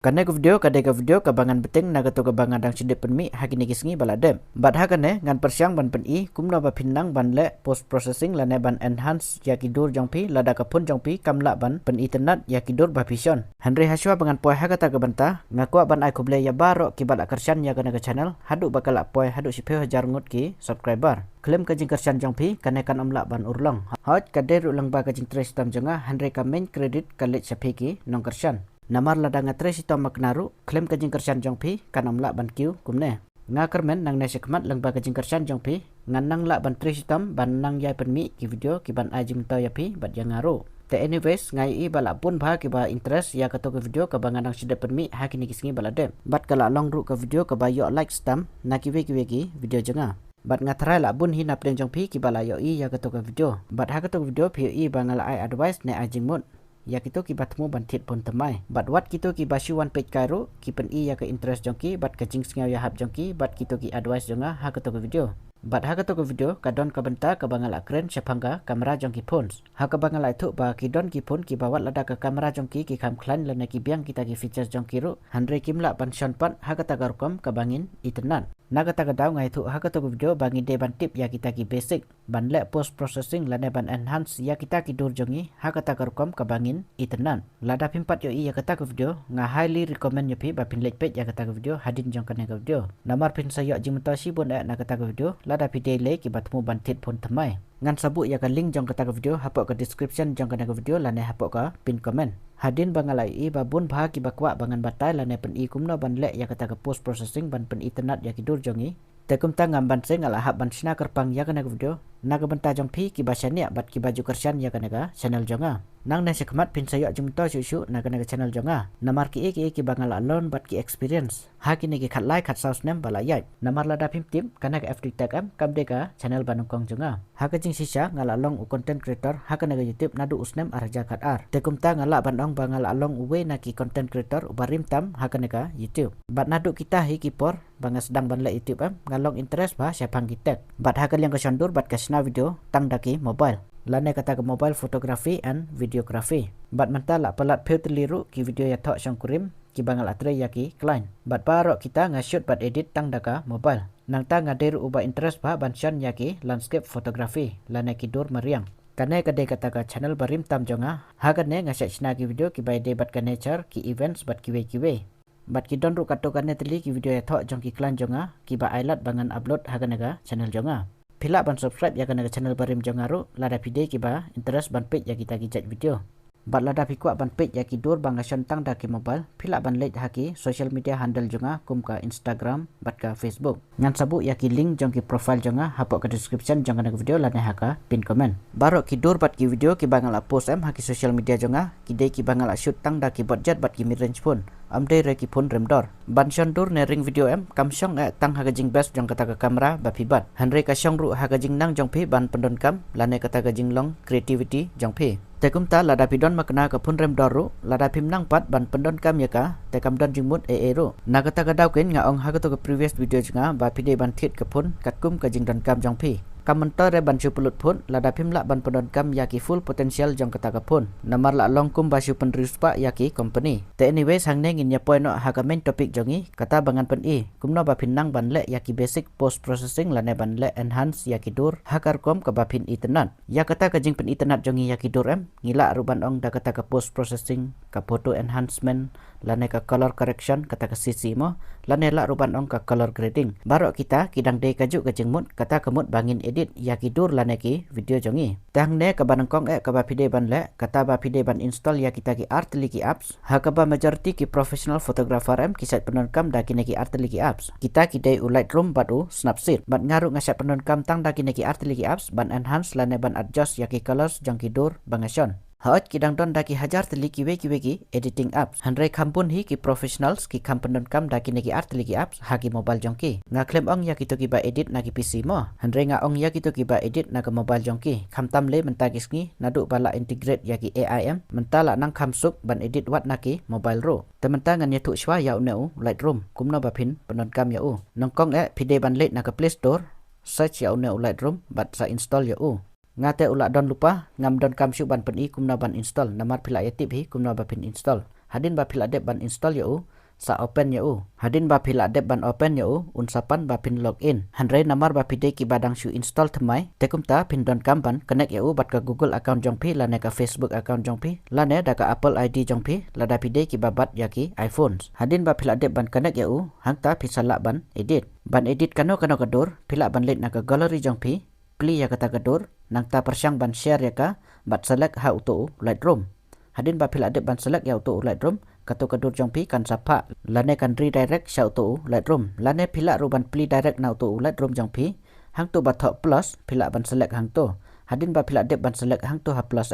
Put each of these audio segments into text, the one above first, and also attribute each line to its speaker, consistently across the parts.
Speaker 1: Kane ke video kabangan beting naga to kabangan dang sidip penmi hagi nigi sengi baladem. Bad hagane ngan persiang ban pen I kumna ba pinang ban le post processing lane ban enhance yakidur jongpi lada kapun jongpi kamla ban pen internet yakidur ba pison. Henry haswa bangan poi hagata ke banta ngakwa ban ai kuble ya baro ki bala kersan ya kana channel hadu bakal poi hadu sipe hajar ngut ki subscriber. Klaim kajing kersan jongpi kane kan amla ban urlong. Hot kade ulang ba kajing tres tam jonga Henry ka main credit kalit sapiki nong kersan. Namar lada ngatre si tom maknaru klaim kajing kersan jongpi kan amla ban kiu kumne nga kermen nang nasikmat lang ba kajing kersan jongpi ngan nang la ban tre si tom ban nang yai penmi ki video ki ban ajing to yapi bat yang ngaru te anyways ngai I bala pun ba ki ba interest ya kato ke video ka bangan nang sidep penmi ha kini kisingi balade bat kala long ru ke video ka ba yo like stam na ki ki video jenga bat ngatrai la bun hin aplen jongpi ki bala yo I ya kato ke video bat ha kato video pi I bangala ai advice ne ajing mut ya kito ki batmu bantit pun temai bat wat kito ki basu one page kairu ki pen I ya ke interest jongki bat kajing sengau ya hap jongki bat kito ki advice jonga ha kato ke video bat ha kato ke video kadon ka benta ka bangala kren syapangga kamera jongki phones ha ka bangala itu ba ki don ki phone ki bawat lada ka kamera jongki ki kam klan lana ki biang kita ki features jongki ru handre kimla ban shonpat ha kata garkom ka bangin internet naga taga daw ngai thu ha kato ke video bangin de ban tip ya kita ki basic ban le post processing lana ban enhance ya kita ki dur jongi ha kata garkom ka bangin internet lada pimpat yo I ya kata ke video nga highly recommend yo pi ba pin like page ya kata ke video hadin jong kana ke video namar pin sayo jimta si bon na kata ke video lada pide le ki batmu bantit pun temai ngan sabuk ya ka link jong kata ke video hapok ke description jong kana ke video lane hapok ka pin comment hadin bangalai I babun bah ki bakwa bangan batai lane pen I kumno ban le ya kata ke post processing ban pen internet ya ki dur jongi tekum tangam ban seng ala hab ban sina kerpang ya kana ke video naga benta jong pi ki basania bat ki baju kersan ya kana ka channel jonga nang ne sekmat pin sayo jumto susu naga naga channel jonga namar ki bangal alone bat ki experience ha ki ne ki khat like khat saus nem bala yai namar lada pim tim kana ka FD tag am kam de ka channel banung kong jonga ha ka jing sisa ngala long u content creator ha kana ka YouTube nadu usnem arja khat ar tekum ta ngala bandong bangal along uwe na ki content creator ubarim tam ha kana ka YouTube bat nadu kita hi ki por banga sedang ban le YouTube am ngalong interest ba syapang kita bat ha ka yang ka sandur bat ka na video tang daki mobile lane kata ke mobile photography and videography bat mentala pelat peu teliru ki video ya thok sangkurim ki bangal atre ya ki client bat parok kita nga shoot bat edit tang daka mobile nang ta ngaderu uba interest ba bansan ya ki landscape photography lane ki dur mariang kane kade kata ka channel barim tam jonga hagane nga sechna ki video ki by day bat ka nature ki events bat ki we bat ki don ru kato kane teli ki video ya thok jong ki client jonga ki ba ailat bangan upload hagane ka channel jonga pila ban subscribe ya kana channel barim jongaru lada pide ki ba interest ban page ya kita ki jat video bat lada pikwa ban page ya ki dur bang asion tang da ki mobile pila ban late haki social media handle jonga kum ka Instagram bat ka Facebook ngan sabu ya ki link jong ki profile jonga hapok ka description jong kana video lada haka pin comment baro ki dur bat ki video ki bangala post am haki social media jonga ki de ki bangala shoot tang da ki budget bat ki mid range phone amde re ki phone remdor ban shondur ne ring video am kam shong tang haga jing best jong kata ka kamera ba pibat hanre ka shong ru haga jing nang jong phi ban pendon kam lane kata ka jing long creativity jong phi tekum ta lada pidon makna ka phone remdor ru lada pim nang pat ban pendon kam ya ka te kam don jing mut ru na kata ka daw ken nga ong haga to ka previous video jinga ba pide ban thit ka phone katkum ka jing don kam jong phi Kamentar ban supulut pun lada pimla ban pendon kam yaki full potential jong kata kapun namar la longkum basu penrispa yaki company te anyway sang neng in ya point no ha main topic jongi kata bangan pen I kumno ba pinang ban le yaki basic post processing lane ban le enhance yaki dur hakar kom ka ba pin internet ya kata ka jing pen internet jongi yaki dur em ngila ruban ong da kata ka post processing ka photo enhancement lane ka color correction kata ka CC mo lane la ruban ong ka color grading baro kita kidang de kaju ka jengmut kata kemut bangin edit ya ki dur lane ki video jongi tang ne ka banangkong ka ba pide ban le kata ba pide ban install ya kita ki artli ki apps ha ka ba majority ki professional photographer em ki set penon kam da ki ne ki artli ki apps kita ki dei Lightroom batu Snapseed bat ngaru ngasat penon kam tang da ki ne ki artli ki apps ban enhance lane ban adjust ya ki colors jong ki dur bangason Haut kidang don daki hajar teli ki editing apps handrai kampun hi ki professionals ki kampunon kam daki neki art teli ki apps hagi mobile jongki nga claim ong ya kito ki ba edit na ki PC mo handrai nga ong ya kito ki ba edit na ka mobile jongki kamtam le mentagis ngi nadu bala integrate ya ki AIM mentala nang kamsuk ban edit wat na ki mobile ro tementangan ya tu shwa ya uneu Lightroom kumno ba pin penon kam ya nongkong pide ban le na ka Play Store search ya uneu Lightroom bat sa install ya ngate ulak don lupa ngam don kam syuk ban pen I kumna ban install namar pila ya tip hi kumna ba pin install hadin ba phila dep ban install ya sa open ya hadin ba phila dep ban open ya unsapan ba pin login hanre namar ba pide ki badang shu install thamai tekumta pin don kam ban connect ya bat ka Google account jong phi lane ka Facebook account jong phi lane da ka Apple ID jong phi lada pide ki babat ya ki iPhones hadin ba phila dep ban connect ya hangta phi sala ban edit kano kadur phila ban let na ka gallery jong phi pli ya kata kadur nangta persyang ban share ya ka bat select ha auto Lightroom hadin ba phila dep ban select ya auto Lightroom kato kadur jong pi kan sapa lane kan redirect sa auto Lightroom lane phila ru ban pli direct na auto Lightroom jong pi hang to ba tho plus phila ban select hang to hadin ba phila dep ban select hang to ha plus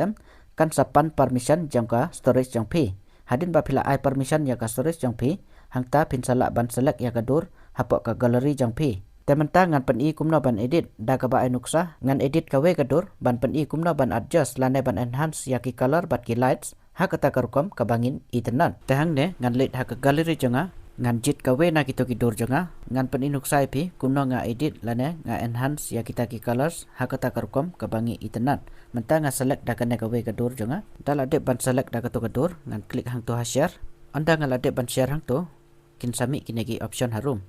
Speaker 1: kan sapan permission jong ka storage jong pi hadin ba phila I permission ya ka storage jong pi hang ta pin sala ban select ya kadur hapok ka gallery jong pi tementa ngan pen I kumno ban edit da ka ba nuksa ngan edit ka we kadur ban pen I kumno ban adjust lane ban enhance ya ki color bat ki lights ha kata karukom kabangin itenan tehang ne ngan let ha ka gallery jonga ngan jit ka we na kito ki dor jonga ngan pen inuksai pi kumno nga edit lane nga enhance ya kita ki colors ha kata karukom kabangi itenan menta nga select da kane ka we ka dor jonga dala de ban select da ka to ka dor ngan klik hang to ha share anda nga lade ban share hang to kin sami kinegi option harum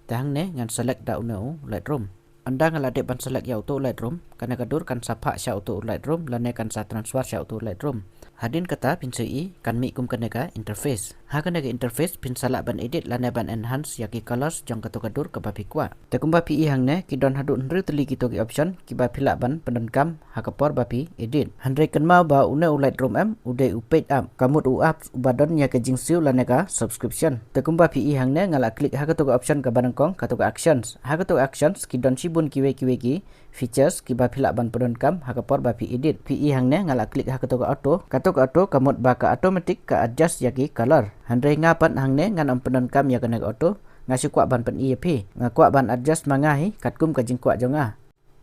Speaker 1: tehang ne ngan select da uno Lightroom anda nga lade ban select ya auto Lightroom kana ka dor kan sapa sya auto Lightroom lane kan sa transfer sya auto Lightroom hadin kata pin sei kan mi kum kaneka interface ha kaneka interface pin sala ban edit lane ban enhance yaki colors jong kato kadur ka bapikwa tekumba pi hang ne ki don hadu nri teli kito ki option ki ba phila ban pendon kam ha kapor bapi edit handre kan ma ba une Lightroom ude upate am kamut u apps ubadon ya ke jingsiu lane ka subscription tekumba pi hang ne ngala klik ha kato ka option ka banangkong kato ka actions ha kato actions ki don sibun ki features ki ba phila ban pendon kam ha kapor bapi edit pi hang ne ngala klik ha kato ka auto auto kamut baka automatic ka adjust yaki color handre ngapat hang ne ngan ampenon kam ya kena auto ngasi kwa ban pen ep ngakwa ban adjust mangahi katkum ka jingkwa jonga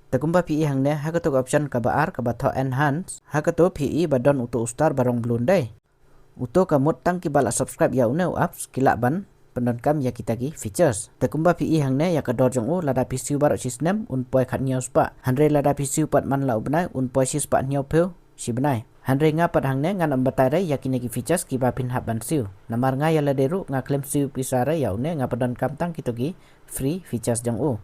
Speaker 1: takumba pi hang ne hakato option ka baar ka batho enhance hakato pi badon uto star barong blundai uto kamut tang ki bala subscribe ya uneu apps kila ban pendon kam ya kita ki features takumba pi hang ne ya ka dor jong u lada pisiu barok sistem un poi khat nyau spa handre lada pisiu pat man la ubnai un poi sis pat nyau peu si benai handre nga pat hang ne ngan ambatare yakine ki features ki ba pin hab ban siu namar nga yala deru nga claim siu pisare ya une nga padan kam tang kitogi free features jang u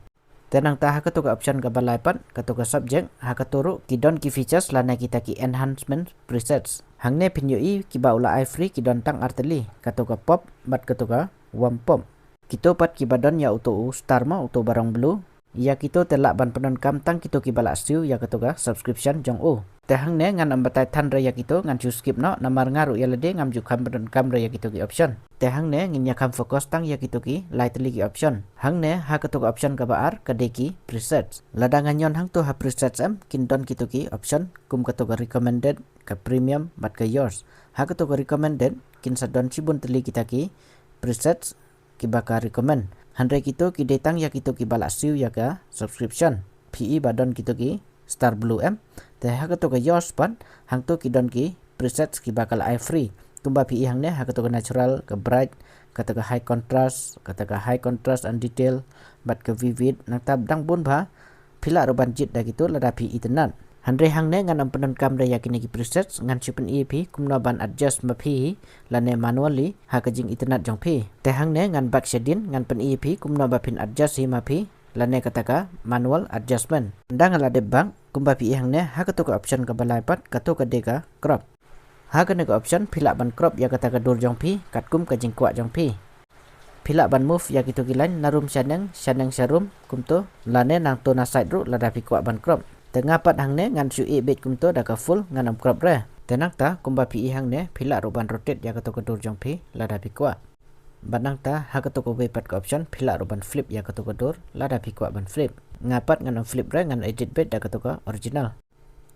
Speaker 1: tenang ta hakato ka option ka balai pat kato ka subject hakaturu ki don ki features lana kita ki enhancement presets hang ne pin yo ki ba ula I free ki don tang arteli kato ka pop bat kato ka wam pop kito pat ki badon ya auto star ma auto barang blue ya kito telak ban penon kam tang kito ki balak siu ya kato ka subscription jong u tehang ne ngan ambatai tan raya kito ngan chu skip no namar ngaru ya lede ngam ju kam penon kam raya kito ki option tehang ne ngin ya kam focus tang ya kito ki light li ki option hang ne ha kato ka option ka baar ka deki presets ladangan yon hang to ha presets kin don kito ki option kum kato ka recommended ka premium bat ka yours ha kato ka recommended kin sadon cibun teli kita ki presets ki baka recommend handre kito ki detang ya kito ki balak siu ya ka subscription PE badon kito ki star blue te ha kato ka yours pan hang to ki don ki presets ki bakal I free tumba PE hang ne ha kato ka natural ka bright kata ka high contrast and detail bat ka vivid nang tab dang bun ba phila ro ban jit da kito lada PE tenan handre hang ne ngan ampenon kam da yakini ki presets ngan chupen EP kumna ban adjust ma phi lane manually ha ka jing internet jong phi te hang ne ngan back shading ngan pen EP kumna ba pin adjust hi ma phi lane kataka manual adjustment ndang ala de bang kumba pi hang ne ha ka to ka option ka balai pat ka to ka de ka crop ha ka ne ka option phila ban crop ya kataka dur jong phi katkum ka jing kwa jong phi phila ban move ya kitu kilan narum shanang sharum kumto lane nang to na side ru lada pi kwa ban crop tengah pat hang ne ngan su e bet kumto da ka full ngan am crop re tenak ta kumba pi hang ne phila ru ban rotate ya ka to ka dur jong phi lada pi kwa banang ta ha ka to ko we pat ka option phila ru ban flip ya ka to ka dur lada pi kwa ban flip ngapat ngan flip re ngan edit bet da ka to ka original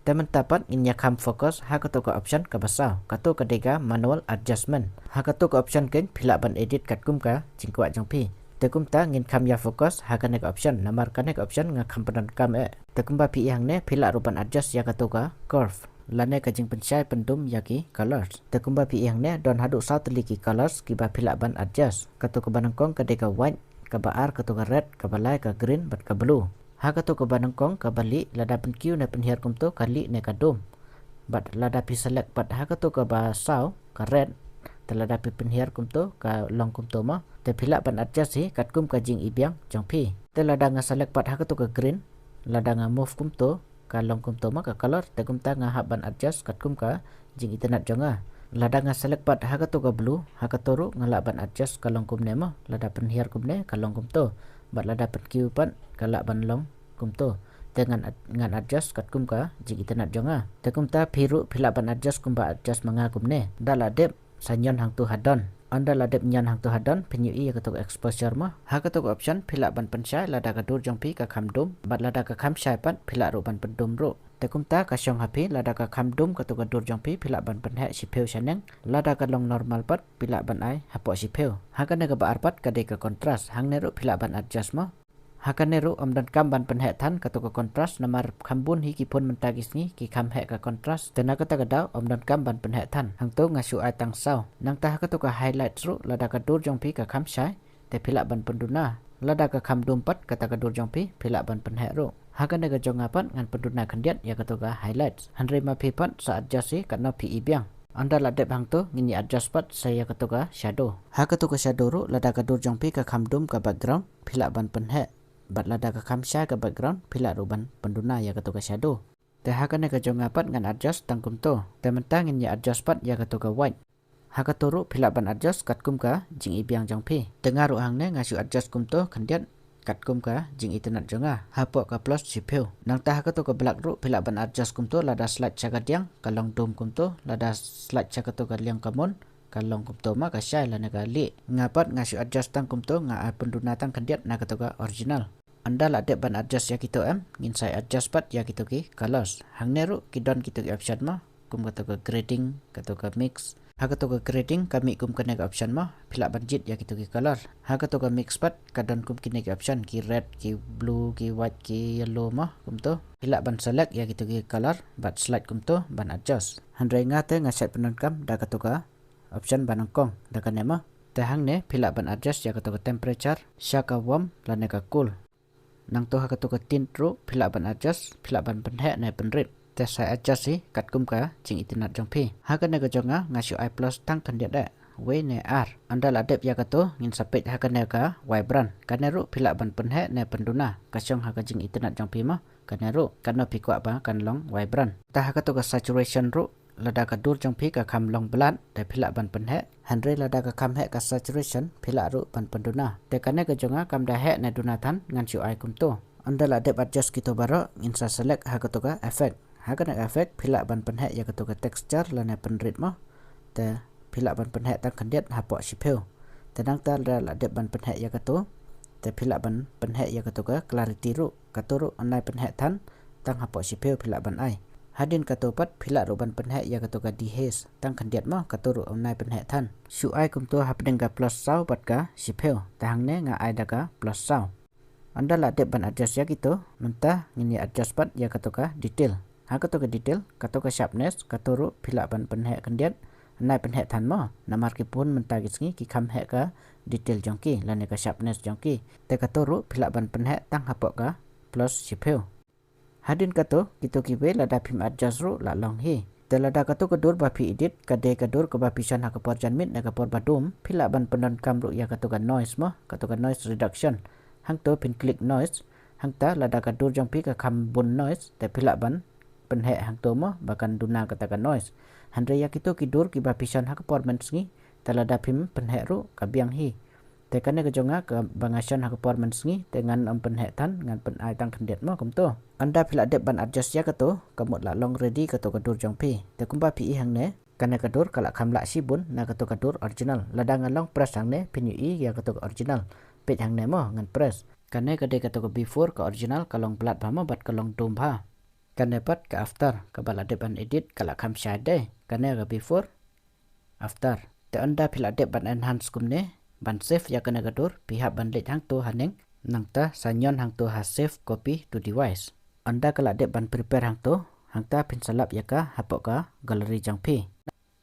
Speaker 1: temen tapat in ya kam focus ha ka to ka option ka basau ka to ka dega manual adjustment ha ka to ka option ken phila ban edit kat kum ka jingkwa jong phi tekum ta ngin kam ya focus ha ka ne ka option namar ka ne ka option nga kam padan kam tekum ba pi hang ne phila ru ban adjust ya ka to ka curve lane ka jing penchai pendum yaki colors tekum ba pi hang ne don hadu sa teli ki colors ki ba phila ban adjust ka to ka banangkong ka dega white ka baar ka to ka red ka balai ka green bat ka blue ha ka to ka banangkong ka bali lada pen q ne pen her kum to kali ne ka dom bat lada pi select bat ha ka to ka ba saw ka red telada pi penhiar kumto ka long kumto mo te phila ban adjust hi kat kum ka jing ibiang jong phi telada nga select pat ha ka green lada nga move kumto ka long kumto mo ka color te kumta nga ban adjust kat kum ka jing internet jonga lada nga select pat ha ka blue ha ka toru nga ban adjust ka long kumne mo lada penhiar kumne ka long kumto bat lada pen q pat ka ban long kumto dengan ngan adjust kat kum ka jing internet jonga te kumta phiru phila ban adjust kumba adjust manga kumne dala dep sanyon hang tu hadon anda ladep nyan hang tu hadon penyu i ka exposure ma ha ka option phila ban pensai lada ka dur jong pi ka khamdum bat lada ka kham sai pat phila ro ban pendum ro te kumta ka syong hapi lada ka khamdum ka dur jong pi phila ban penhe sipeu saneng lada ka long normal pat phila ban ai hapo sipeu ha ka ne ka ba pat ka de ka contrast hang ne ro phila ban adjust ma Hakaneru omdan kam ban penhe than katuka kontras namar khambun hi kipun mentagis ni ki kham he ka kontras tenaga tagadau omdan kam ban penhe than hangto ngasu ai tang sau nang tah katuka highlight ru lada ka dur jong pi ka kham sai te phila ban penduna lada ka kham dum pat kata ka dur jong pi phila ban penhe ru hakanega jong apan ngan penduna khandiat ya katuka highlights hanre ma pi pat sa adjust hi kana pi ibiang anda ladep hang tu ngini adjust pat saya katuka shadow ha katuka shadow ru lada ka dur jong pi ka kham dum ka background phila ban penhe bat lada ka khamsha ka background phila ruban penduna ya katuka shadow te hakane ka jonga pat ngan adjust tangkum to te mentang in ya adjust pat ya katuka white hakaturu phila ban adjust katkum ka jing ibiang jong phi tengaru hang ne ngasu adjust kum to khandiat katkum ka jing internet jonga hapo ka plus sipeu nang ta hakatuka black ru phila ban adjust kum to lada slide chagadiang kalong dum kum to lada slide chakatuka liang kamon kalong kumto ma ka syai la nagali ngapat ngasu adjust tang kumto nga penduna tang kandiat na katoka original anda la de ban adjust ya kito ngin sai adjust pat ya kito ki colors hang neru kidon kito ki option ma kum katoka grading katoka mix ha katoka grading kami kum kene ka option ma phila ban jit ya kito ki color ha katoka mix pat kadon kum kine ki option ki red ki blue ki white ki yellow ma kumto phila ban select ya kito ki color bat slide kumto ban adjust handrai ngate ngaset penankam da katoka option banangkong dakan nema tahang ne phila ban adjust ya katoka temperature syaka warm lane ka cool nang to ha katoka tint ru phila ban adjust phila ban penhe na penrit te sai adjust hi katkum ka jing itinat jong phi ha ka ne ka jonga ngasu i plus tang kandia da we ne r anda la dep ya kato ngin sapet ha ka ne ka vibrant kane ru phila ban penhe na penduna ka syong ha ka jing itinat jong phi ma kane ru kana pikwa ba kan long vibrant ta ha katoka saturation ru lada ka dur jong phi ka kham long blan te phila ban penhe hanre lada ka kham he ka saturation phila ru ban penduna te kane ka jonga kam da he na duna than ngan chu ai kum to anda la dep adjust kito baro in sa select ha ka to ka effect ha ka na effect phila ban penhe ya ka to ka texture la na penrit mo te phila ban penhe tang kandiat ha po sipeu te nang ta la dep ban penhe ya ka to te phila ban penhe ya ka to ka clarity ru ka to ru anai penhe than tang ha po sipeu phila ban ai hadin katopat phila roban penhe ya katoka dihes tang kandiat ma katuru onai penhe than su ai kum to hapdeng ka plus sau pat ka sipeu tang ne nga ai daka plus sau anda la dep ban adjust ya kito menta ngini adjust pat ya katoka detail ha katoka detail katoka sharpness katuru phila ban penhe kandiat nai penhe than ma namar ki pun menta gisngi ki kham he ka detail jongki lane ka sharpness jongki te katuru phila ban penhe tang hapo ka plus sipeu hadin kato kito kibe lada phim adjust ru la long hi te lada kato kadur ba phi edit kade kadur ka ba pisan ha ka por janmit na ka por badum phila ban pendon kam ru ya kato ka noise mo kato ka noise reduction hang to pin click noise hang ta lada kadur jong pi ka kham bun noise te phila ban penhe hang to mo bakan duna kata ka noise hanre ya kito kidur ki ba pisan ha ka por mensngi te lada phim penhe ru ka biang hi te kane ka jonga ka bangasan ha ka por mensngi te ngan am penhe than ngan pen ai tang khandiat mo kum to anda phila dep ban adjust ya kato kamot la long ready kato kadur jong pi te kumba pi hang ne kane kadur kala khamla sibun na kato kadur original lada ngalong press hang ne pinyu i ya kato original pet hang ne mo ngan press kane kade kato before ka original kalong plat ba mo bat kalong dum ba kane pat ka after ka bala dep ban edit kala kham shade kane ka before after te anda phila dep ban enhance kum ne ban save ya kane kadur pihak ban let hang to haneng nangta sanyon hang to ha save copy to device anda kala dep ban prepare hang to hang ta pin salap ya ka hapo ka gallery jang phi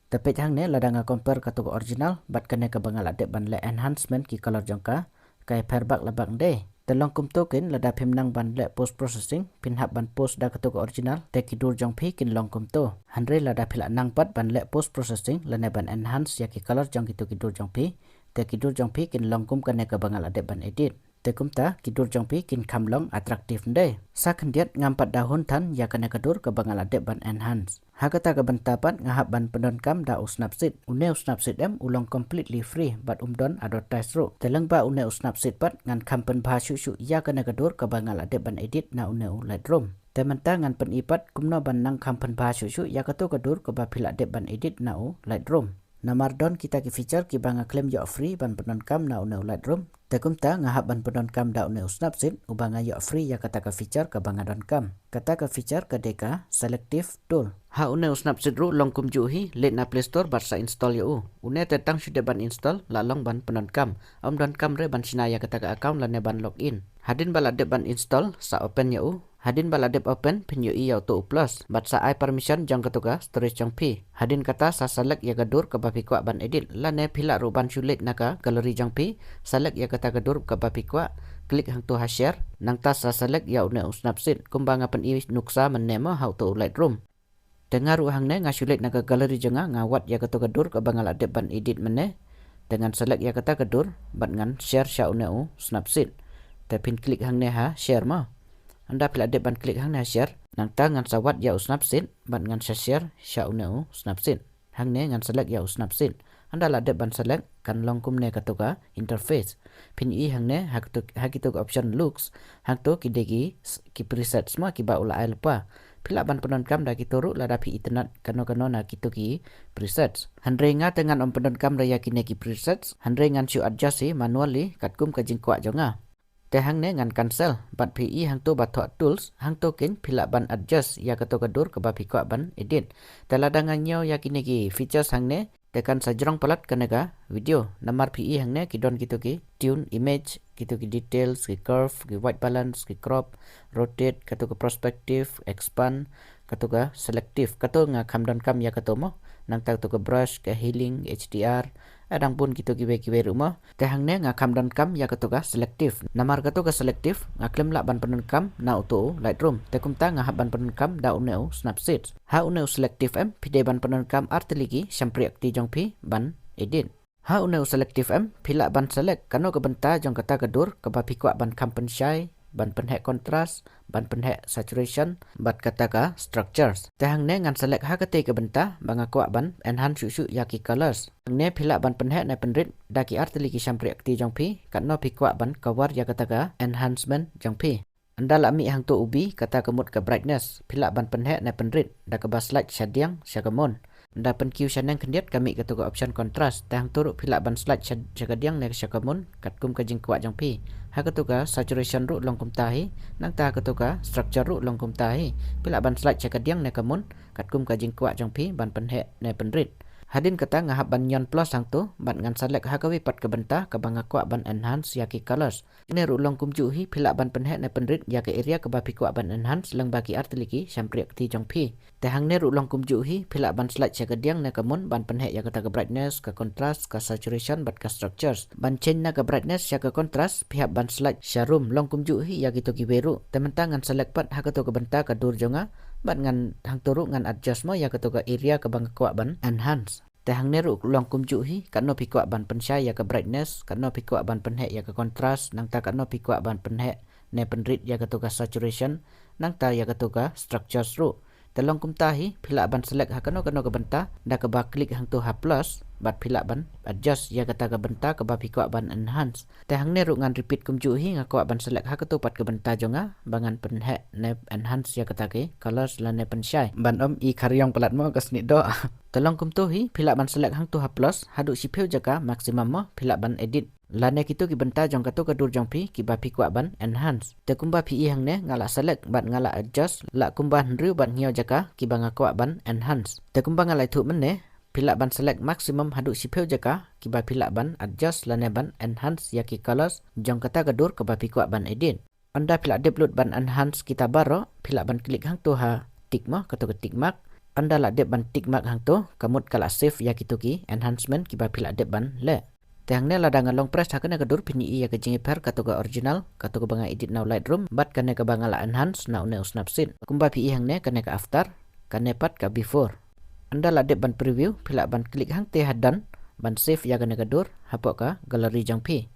Speaker 1: tapet hang ne lada nga compare ka to original bat kane ka bangala dep ban le enhancement ki color jang ka kai perbak labak de Telong kum token lada phim nang ban le post processing pin hab ban post da kato original te kidur jong phi kin long kum to hanre lada phila nang pat ban le post processing lane ban enhance ya ki color jong kidur jong phi te kidur jong phi kin long kum kane ka bangal ade ban edit te kumta kidur jong phi kin kham long attractive nde sakhendiat ngampat dahun than ya kane kadur ka bangal ade ban enhance hakata ka bantapat ngahap ban pendon kam da usnapsit une usnapsit em ulong completely free but don advertise ro teleng ba une usnapsit pat ngan kampen bha shu shu ya kane kadur ka bangal ade ban edit na une lightroom tementa ngan pen ipat kumno ban nang kampen bha shu shu ya kato kadur ka ba phila ade ban edit na lightroom Namardon kita ki feature ki banga claim yo free ban pendon kam na une lightroom tekumta ngahap ban pendon kam da une snapseed ubanga yo free ya kata ka feature ka banga don kam kata ka feature ka deka selective tool ha une snapseed ru long kum ju hi let na play store bar sa install yo une te tang shude ban install la long ban pendon kam don kam re ban sina ya kata ka account la ne ban login hadin bala de ban install sa open yo hadin bala dep open pin yo i auto plus bat sa I permission jang katuka storage jang pi hadin kata sa select ya gadur ka bapi kwa ban edit la ne phila ru ban sulit naka gallery jang pi select ya kata gadur ka bapi kwa klik hang to ha share nang ta sa select ya une snapseed kumbanga pen i nuksa menema how to lightroom tengaru hang ne ngasulit naka gallery janga ngawat ya kata gadur ka bangal adep ban edit mene dengan select ya kata gadur bat ngan share sha une snapseed te pin klik hang ne ha share ma anda pila de ban klik hang na share nang ta ngan sawat ya snapseed ban ngan share sha une snapseed hang ne ngan select ya snapseed anda la de ban select kan long kum ne katoka interface pin i hang ne hakitok option looks hang to kidegi ki preset semua ki ba ula al pa pila ban penon kam da kituru la da pi internet kano na kitoki presets handre nga dengan om penon kam da yakine ki presets handre ngan chu adjust manually katkum ka jingkwa jonga te hang ne ngan cancel bat pi hang to bat tools hang to kin phila ban adjust ya kato kadur ka ba pi kwa ban edit te ladangan nyo yakine ki features hang ne tekan sajrong palat kanega video namar pi hang ne kidon kito ki tune image kito ki details ki curve ki white balance ki crop rotate kato ka perspective expand kato ka selective kato nga kamdon kam ya kato mo nang tag to ka brush ka healing HDR adang pun kito ki be rumah te hang ne nga kamdon kam ya kato ka selective namar kato ka selective nga klem la ban penon kam na auto lightroom te kumta nga ban penon kam da uneu snapseed ha uneu selective em pide ban penon kam artiligi sampri akti jong pi ban edit ha uneu selective em phila ban select kano ka benta jong kata kadur ka ba pi kwa ban kampen shai ban penhek contrast ban penhek saturation bat kata ka structures te hang ne ngan select ha kate ke benta banga kwa ban enhance shu yaki colors hang ne phila ban penhek na penrit daki artili ki sampri akti jong pi katno pi kwa ban cover ya kata ka enhancement jong pi andal ami hang to ubi kata kemut ka brightness phila ban penhek na penrit da ka baslight shadiang syagamon da pen q shanang kendiat kami katu ka option contrast tang turuk phila ban slide syagadiang ne syakamun katkum ka jingkwa jong pi ha katu ka saturation ru long kum tahi nang ta katu ka structure ru long kum tahi phila ban slide syagadiang ne kamun katkum ka jingkwa jong pi ban penhe ne penrit hadin kata ngahap ban nyon plus hang tu ban ngan select ha kawi pat ka benta ka banga kwa ban enhance yaki colors ne ru long kum ju hi phila ban penhe ne penrit ya ka area ka ba pi kwa ban enhance lang baki artiliki sampri akti jong pi te hang ne ru long kum ju hi phila ban slide syagadiang ne kamun ban penhe ya kata ka brightness ka contrast ka saturation bat ka structures ban change na ka brightness ya ka contrast pihak ban slide sharum long kum ju hi ya gitu ki beru tementangan select pat ha ka to ka benta ka dur jonga bat ngan hang turu ngan adjust mo ya ka to ka area ka bang kwa ban enhance te hang ne ru long kum ju hi katno pi kwa ban pensai ya ka brightness katno pi kwa ban penhe ya ka contrast nang ta katno pi kwa ban penhe ne penrit ya ka to ka saturation nang ta ya ka to ka structures ru telong kum tahi phila ban select ha kano ka benta da ka ba klik hang to ha plus bat phila ban adjust ya kata ka benta ka ba pi kwa ban enhance te hang ne ru ngan repeat kum ju hi nga kwa ban select ha ka to pat ka benta jonga bangan penhe ne enhance ya kata ke colors la ne penshai ban i kharyong palat mo kasni do telong kum to hi phila ban select hang to ha plus hadu sipeu jaka maximum mo phila ban edit lane kito ki benta jong kato ka dur jong pi ki ba pi kwa ban enhance te kumba pi hang ne ngala select bat ngala adjust la kumba nriu ban hiao jaka ki banga kwa ban enhance te kumba ngala thu men ne phila ban select maximum hadu sipeu jaka ki ba phila ban adjust lane ban enhance ya ki colors jong kata ka dur ka ba pi kwa ban edit anda phila upload ban enhance kita baro phila ban klik hang to ha tick mo kato ka tick mark anda la de ban tick mark hang to kamut kala save ya kito ki enhancement ki ba phila de ban le Tehang ne lada ngalong press hakane kadur pini iya ke jingi per katoga original katoga banga edit now Lightroom bat kane ka banga la enhance now ne snapseed kumba pi hang ne kane ka after kane pat ka before anda la de ban preview pila ban klik hang te hadan ban save ya kane kadur hapok ka gallery jang pi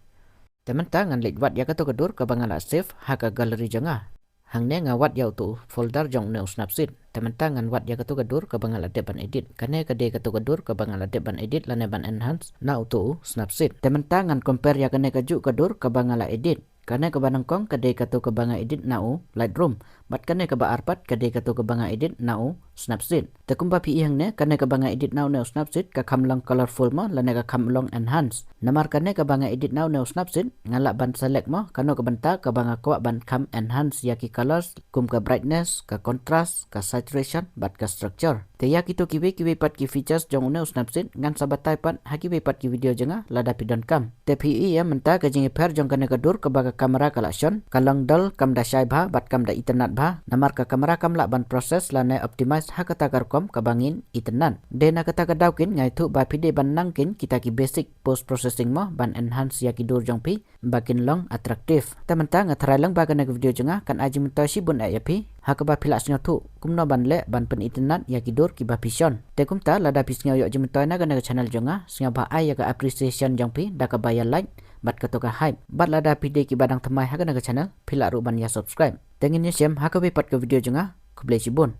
Speaker 1: tementa ngan lik wat ya katoga dur ka banga la save ha ka gallery janga hang ne ngawat ya tu folder jong ne snapseed tementa ngan wat ya katoga dur ka banga la de ban edit kane ka de katoga dur ka banga la de ban edit lane ban enhance now tu snapseed tementa ngan compare ya kane kaju kadur ka banga la edit kane ka banang kong kade kato ka banga edit now Lightroom bat kane ka ba arpat kade kato ka banga edit now snapseed takumba pi ihang ne kane ka banga edit now snapseed ka kamlang colorful mo lane ka kamlong enhance namar kane ka banga edit now snapseed ngala ban select mo kano ka banta ka banga ko ban kam enhance yaki colors kum ka brightness ka contrast ka saturation bat ka structure te yaki to kiwe pat ki features jong ne snapseed ngan sabatai pat hakiwe pat ki video jenga lada pi don kam te pi ya menta ka jingi per jong kane ka dur ka baga kamera collection kalang dal kam da shai bha bat kam da internet bha namar ka kamera kam la ban process la ne optimize ha kata kar kom ka bangin internet de na kata ka daukin ngai thu ba pide ban nangkin kita ki basic post processing mo ban enhance ya ki dur jong pi bakin long attractive tamanta ngathrai lang ba ka video jenga kan aji menta shi bun ya pi ha ka ba phila snyo thu kumno ban le ban pen internet ya ki dur ki ba pison te kumta la da pis ngyo yo jimta na ka channel jenga singa ba ai ya ka appreciation jong pi da ka ba ya like bat ka to ka hype bat lada pide ki badang thamai ha ka channel phila ru ban ya subscribe tengin ni sem ha ka be pat ka video jenga khuble chibun